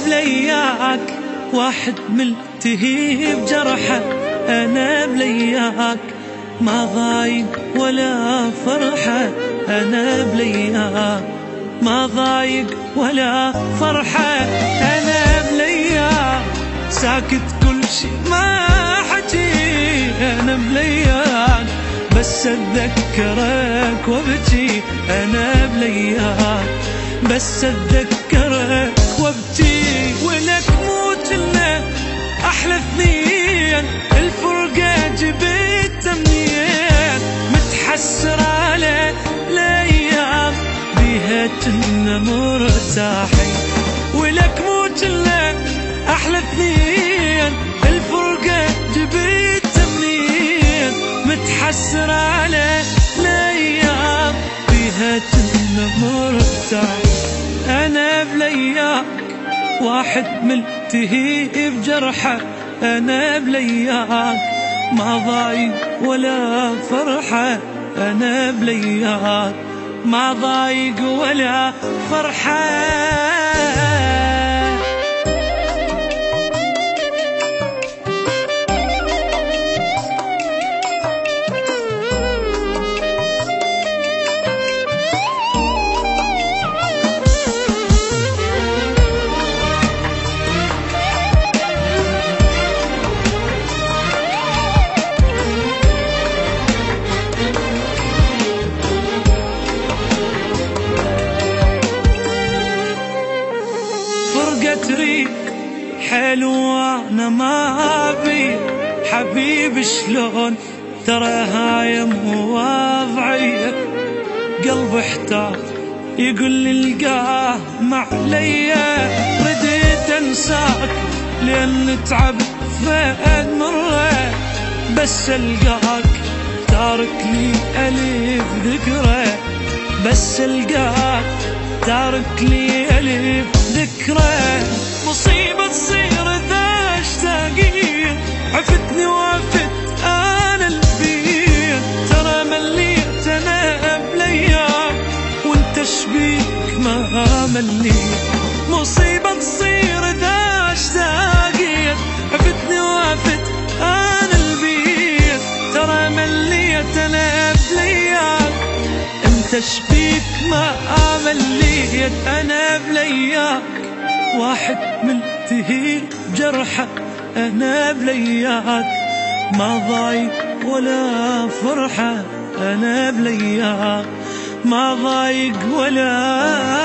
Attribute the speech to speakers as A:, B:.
A: بلياك واحد ملتهي بجرحه، أنا بلياك ما ضايق ولا فرحة، أنا بلياك ما ضايق ولا فرحة، أنا بلياك ساكت كل شي ما حكي، أنا بلياك بس أتذكرك وابكي، أنا بلياك بس أتذكرك وابكي. ولك موت لنا أحلى اثنين، الفرقة جبت منين، متحسر على الأيام بيها كنا مرتاحين. ولك موت لنا أحلى اثنين، الفرقة جبت منين، متحسر على الأيام بيها كنا مرتاحين. أنا بلياك واحد ملتهي بجرحه، أنا بلياك ما ضايق ولا فرحة، أنا بلياك ما ضايق ولا فرحة. تريك حلو أنا ما أبي حبيبي، شلون ترى هاي مو وضعية، قلبي احتار يقول لي القاه معليا، رديت انساك لأن تعبت فأد مرة، بس القاك تارك لي ألف ذكرى، بس القاك تارك لي ألف ذكرى. مصيبة تصير ذا اشتاقين، عفتني وعفت أنا البين، ترى مليت أنا بلياك وانت شبيك ما مليت. مصيبة تصير ذا اشتاقين، عفتني وعفت أنا البين، ترى مليت أنا بلياك انت شبيك ما مليت. أنا بلياك واحد ملتهي بجرحه، أنا بلياك ما ضايق ولا فرحة، أنا بلياك ما ضايق ولا